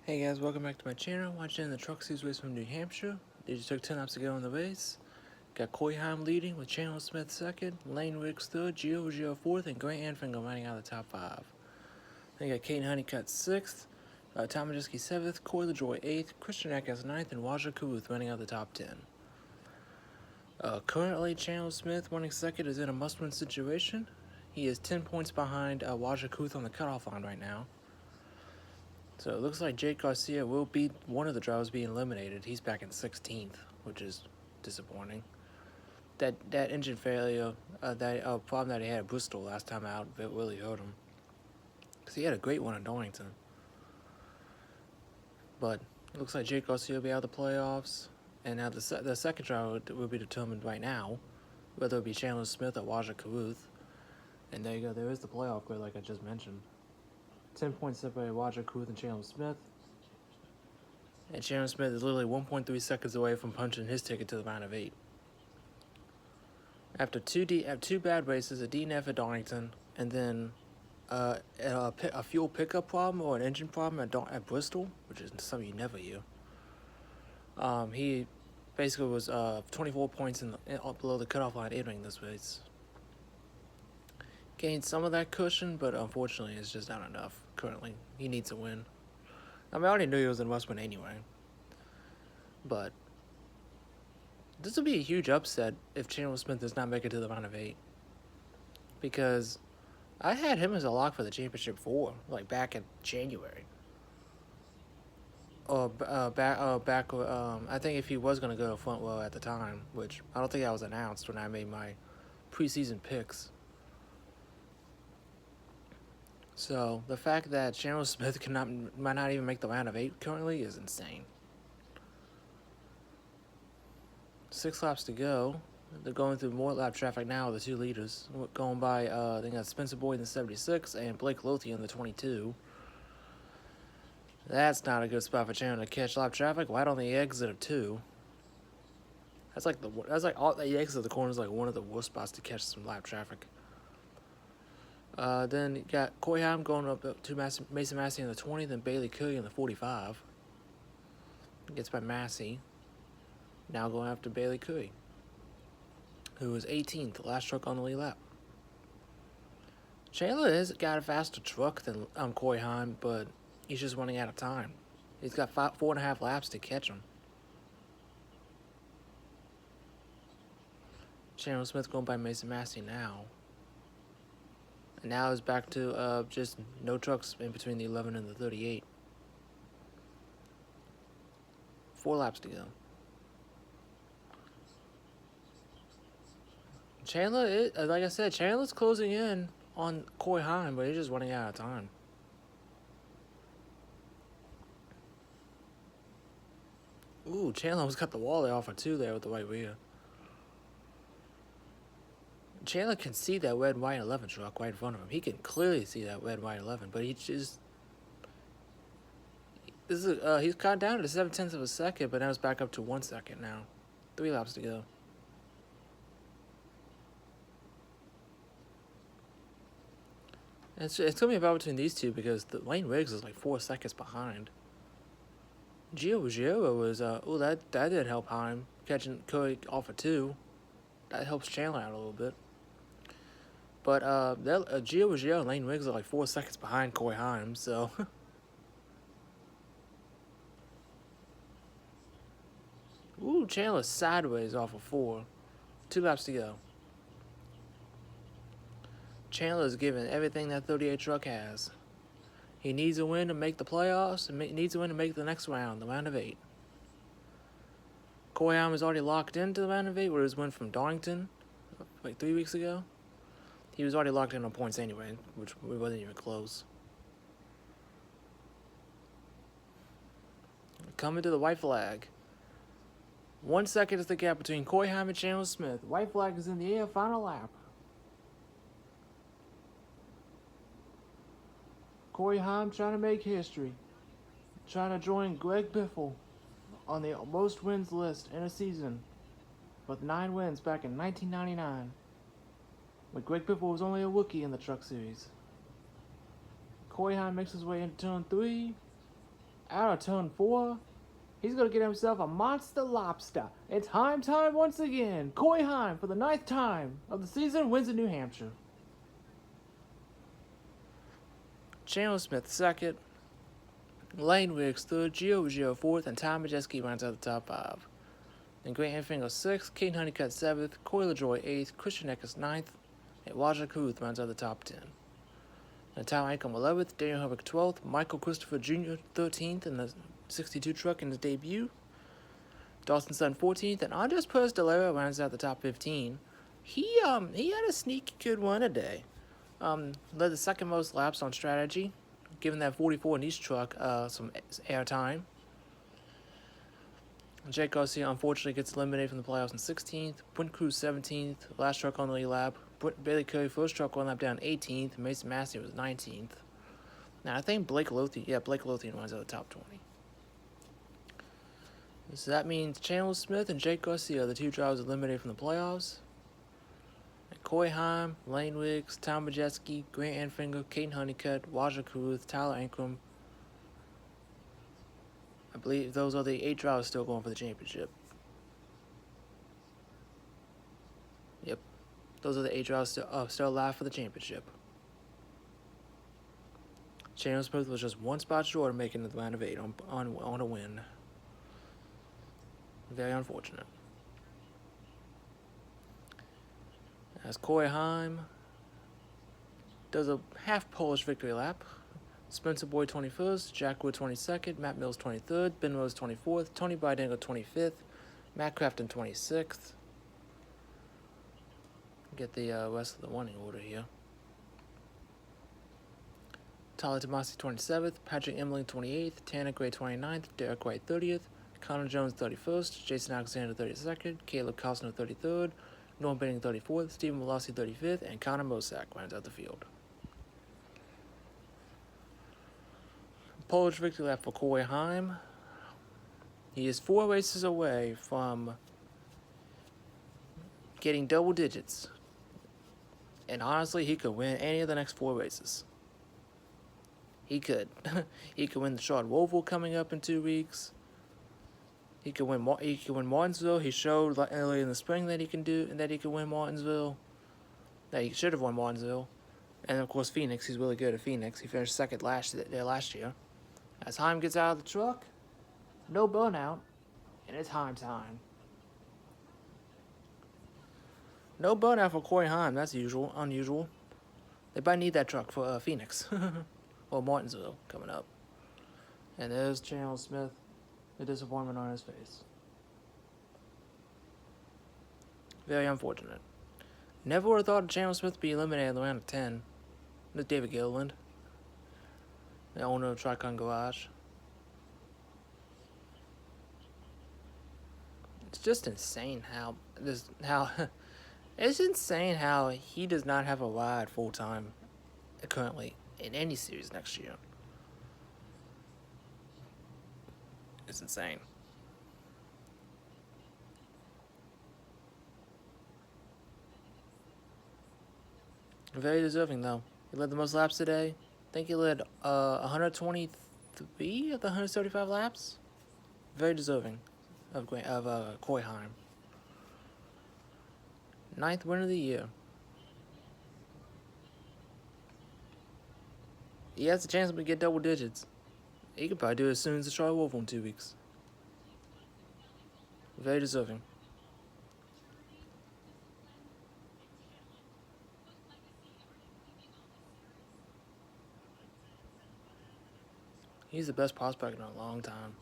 Hey guys, welcome back to my channel. Watching the Truck Series race from New Hampshire. They just took 10 laps to go in the race. Got Koyheim leading with Chandler Smith second, Lane Riggs third, Gio fourth, and Grant Anfinger running out of the top five. Then you got Caden Honeycutt sixth, Tom Majeski seventh, Corey LaJoy eighth, Christian Eckes ninth, and Roger Caruth running out of the top 10. Currently, Chandler Smith running second is in a must-win situation. He is 10 points behind Roger Caruth on the cutoff line right now. So it looks like Jake Garcia will be one of the drivers being eliminated. He's back in 16th, which is disappointing. That engine failure, that problem that he had at Bristol last time out, it really hurt him. Because he had a great one at Darlington. But it looks like Jake Garcia will be out of the playoffs. And now the second driver will be determined right now, whether it be Chandler Smith or Roger Caruth. And there you go, there is the playoff grid like I just mentioned. 10 points separated Roger Caruth and Chandler Smith. And Chandler Smith is literally 1.3 seconds away from punching his ticket to the round of 8. After two bad races, a DNF at Darlington, and then a fuel pickup problem or an engine problem at Bristol, which is something you never hear. He basically was 24 points below the cutoff line entering this race. Gained some of that cushion, but unfortunately it's just not enough currently. He needs a win. I mean, I already knew he was in must win anyway. But this would be a huge upset if Chandler Smith does not make it to the round of 8. Because I had him as a lock for the championship like back in January. I think if he was going to go to front row at the time, which I don't think that was announced when I made my preseason picks. So the fact that Chandler Smith might not even make the round of 8 currently is insane. 6 laps to go. They're going through more lap traffic now with the two leaders. Going by, I think that's Spencer Boyd in the 76 and Blake Lothian in the 22. That's not a good spot for Chandler to catch lap traffic right on the exit of 2. That's like all the exit of the corner is like one of the worst spots to catch some lap traffic. Then you got Koyheim going up to Mason Massey in the 20, then Bailey Curry in the 45. Gets by Massey. Now going after Bailey Curry, who was 18th, last truck on the lead lap. Chandler has got a faster truck than Koyheim, but he's just running out of time. He's got 4.5 laps to catch him. Chandler Smith going by Mason Massey now. And now it's back to just no trucks in between the 11 and the 38. 4 laps to go. Chandler, like I said, Chandler's closing in on Koyheim, but he's just running out of time. Ooh, Chandler almost cut the wall there off of 2 there with the right rear. Chandler can see that red, white 11 truck right in front of him. He can clearly see that red, white 11, but he just... he's cut down to 0.7 of a second, but now it's back up to 1 second now. 3 laps to go. It's going to be about between these two because the Lane Riggs is like 4 seconds behind. Gio was, that did help Heim, catching Curry off of 2. That helps Chandler out a little bit. But Gio and Lane Riggs are like 4 seconds behind Koyheim, so... Ooh, Chandler sideways off of 4. 2 laps to go. Chandler's giving everything that 38 truck has. He needs a win to make the playoffs, and needs a win to make the next round, the round of 8. Koyheim is already locked into the round of 8, where his win from Darlington, like 3 weeks ago. He was already locked in on points anyway, which wasn't even close. Coming to the white flag. 1 second is the gap between Koyheim and Chandler Smith. White flag is in the air, final lap. Koyheim trying to make history. Trying to join Greg Biffle on the most wins list in a season with 9 wins back in 1999. When Greg Biffle was only a rookie in the Truck Series. Koyheim makes his way into turn 3. out of turn 4. He's going to get himself a monster lobster. It's Heim time once again. Corey Heim, for the 9th time of the season, wins in New Hampshire. Chandler Smith 2nd. Lane Wiggs 3rd. Gio 4th. And Tom Majeski rounds out the top 5. Then Grant Enfinger 6th. Kate Honeycutt 7th. Corey LaJoy 8th. Christian Eckers 9th. And Wajak Huth rounds out the top 10. And Tom Ancom 11th. Daniel Herbeck 12th. Michael Christopher Jr. 13th in the 62 truck in his debut. Dawson Sutton 14th. And Andres Perez de Lara rounds out the top 15. He had a sneaky good one today. Led the 2nd most laps on strategy, giving that 44 in each truck some air time. Jake Garcia unfortunately gets eliminated from the playoffs in 16th. Brent Cruz 17th, last truck on the lead lap. Bailey Curry first truck on lap down 18th. Mason Massey was 19th. Now I think Blake Lothian runs out of the top 20. So that means Chandler Smith and Jake Garcia are the 2 drivers eliminated from the playoffs. And Corey Heim, Lane Wiggs, Tom Majeski, Grant Enfinger, Caden Honeycutt, Wajak Huth, Tyler Ankrum. I believe those are the 8 drivers still going for the championship. Yep. Those are the 8 drivers still alive for the championship. Chandler Smith was just 1 spot short of making the round of 8 on a win. Very unfortunate. As Corey Heim does a half Polish victory lap. Spencer Boyd 21st, Jack Wood 22nd, Matt Mills 23rd, Ben Rose 24th, Tony Bidengo 25th, Matt Crafton 26th. Get the rest of the running order here. Tyler Tomasi 27th, Patrick Emling 28th, Tanner Gray 29th, Derek White 30th, Connor Jones 31st, Jason Alexander 32nd, Caleb Costner 33rd, Norm Benning 34th, Stephen Molossi 35th, and Connor Mosak rounds out the field. Polish victory lap for Corey Heim. He is 4 races away from getting double digits. And honestly, he could win any of the next 4 races. He could. He could win the Charlotte Roval coming up in 2 weeks. He could win Martinsville. He showed early in the spring that he can win Martinsville. That he should have won Martinsville. And of course Phoenix. He's really good at Phoenix. He finished 2nd last year. As Heim gets out of the truck, no burnout, and it's Heim time. No burnout for Corey Heim. That's unusual. They might need that truck for Phoenix or Martinsville coming up. And there's Chandler Smith, the disappointment on his face. Very unfortunate. Never would have thought Chandler Smith would be eliminated in the round of 10. There's David Gilliland, the owner of Tricon Garage. It's just insane how it's insane how he does not have a ride full time currently in any series next year. It's insane. Very deserving though. He led the most laps today. I think he led 123 of the 135 laps. Very deserving of Corey Heim. 9th win of the year. He has a chance to get double digits. He could probably do it as soon as the Charlotte Roval in 2 weeks. Very deserving. He's the best prospect in a long time.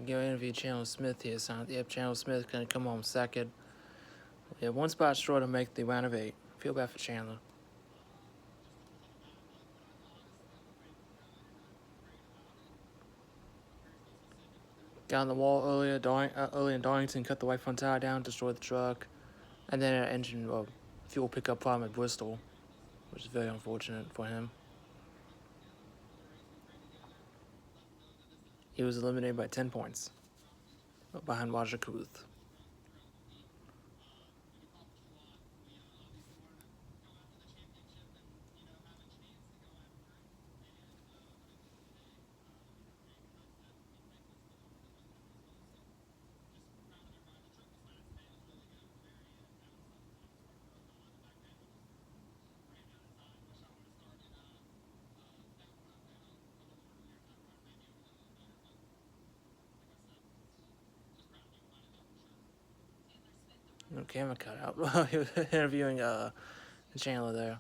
Go interview Chandler Smith here. Yep, Chandler Smith going to come home 2nd. Yeah, 1 spot short to make the round of 8. Feel bad for Chandler. Got on the wall earlier. Early in Darlington, cut the right front tire down, destroyed the truck, and then an engine fuel pickup problem at Bristol, which is very unfortunate for him. He was eliminated by 10 points behind Roger Kuth. No camera cut out while he was interviewing Chandler there.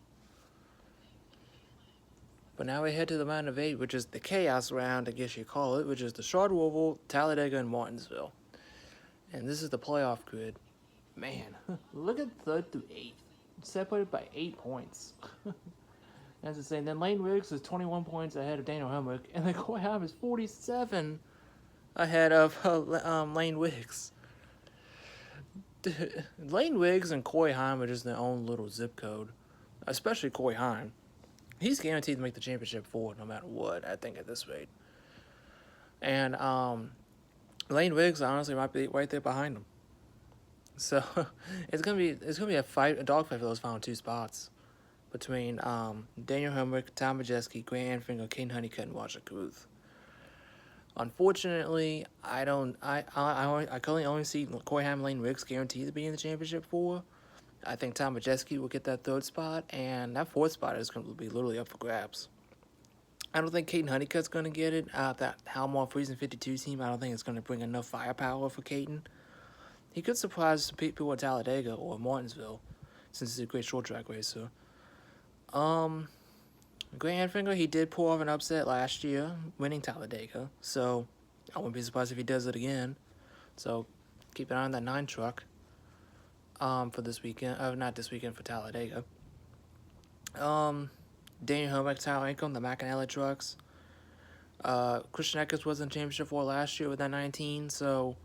But now we head to the round of 8, which is the chaos round, I guess you call it, which is the Charlotte Oval, Talladega, and Martinsville. And this is the playoff grid. Man, look at 3rd through 8th. Separated by 8 points. That's insane. Then Lane Riggs is 21 points ahead of Daniel Hemrick, and then Coy Haim is 47 ahead of Lane Riggs. Lane Riggs and Coy Haim are just their own little zip code, especially Coy Haim. He's guaranteed to make the championship 4 no matter what, I think, at this rate. And Lane Riggs honestly might be right there behind him. So it's gonna be a dogfight for those final 2 spots between Daniel Hemrick, Tom Majeski, Grant Anfinger, Kane Honeycutt, and Roger Kuth. Unfortunately, I currently only see Coy Haim, Lane Riggs guaranteed to be in the championship 4. I think Tom Majeski will get that 3rd spot, and that 4th spot is going to be literally up for grabs. I don't think Caden Honeycutt's going to get it. That Halmar Friesen 52 team, I don't think it's going to bring enough firepower for Caden. He could surprise some people at Talladega or Martinsville, since he's a great short track racer. Grant Anfinger, he did pull off an upset last year, winning Talladega, so I wouldn't be surprised if he does it again. So keep an eye on that 9 truck. For this weekend, not this weekend, for Talladega. Daniel Hemrick, Tyler Ankrum, the McAnally trucks. Christian Eckers was in championship 4 last year with that 19, so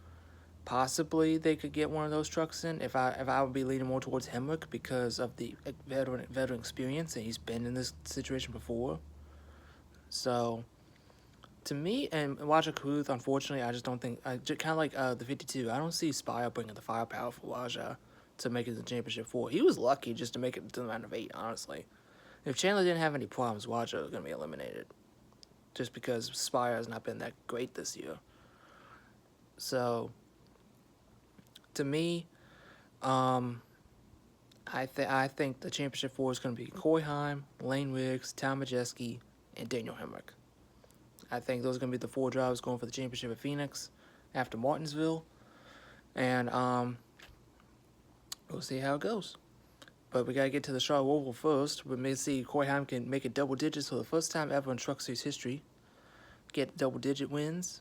possibly they could get one of those trucks in. If I would be leaning more towards Hemrick because of the veteran experience, and he's been in this situation before. So to me, and Roger Kuth, unfortunately, I just don't think, kind of like the 52, I don't see Spire bringing the firepower for Roger to make it to the championship 4. He was lucky just to make it to the round of 8, honestly. If Chandler didn't have any problems, Roger was going to be eliminated. Just because Spire has not been that great this year. So, to me, I think the championship 4 is going to be Coy Haim, Lane Riggs, Tom Majeski, and Daniel Hemrick. I think those are going to be the 4 drivers going for the championship at Phoenix after Martinsville. And, we'll see how it goes. But we got to get to the Charlotte Oval first. We may see Coy Haim can make it double digits for the first time ever in Truck Series history. Get double-digit wins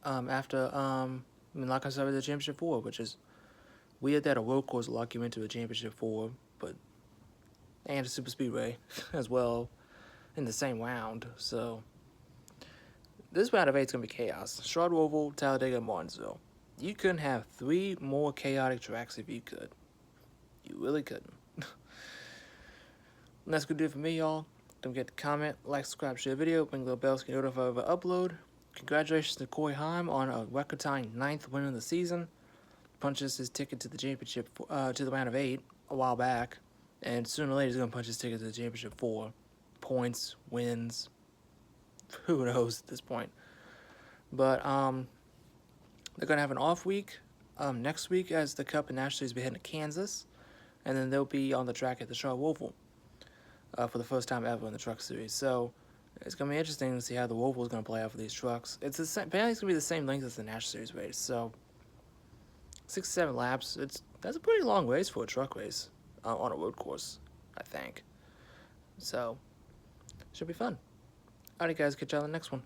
after, like I said, the championship 4, which is weird that a road course lock you into a championship 4, and a super speedway as well in the same round. So this round of 8 is going to be chaos. Charlotte Oval, Talladega, and Martinsville. You couldn't have 3 more chaotic tracks if you could. You really couldn't. And that's going to do it for me, y'all. Don't forget to comment, like, subscribe, share the video, ring the little bells to get notified of an upload. Congratulations to Coy Haim on a record-tying 9th win of the season. Punches his ticket to the championship, to the round of 8 a while back. And sooner or later, he's going to punch his ticket to the championship 4. Points, wins, who knows at this point. But, they're going to have an off week next week as the Cup and National Series be heading to Kansas. And then they'll be on the track at the Charlotte Oval for the first time ever in the Truck Series. So it's going to be interesting to see how the Oval is going to play out for these trucks. It's the same, apparently it's going to be the same length as the National Series race. So 6 to 7 laps. That's a pretty long race for a truck race on a road course, I think. So should be fun. Alright, guys, catch y'all on the next one.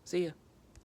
See ya.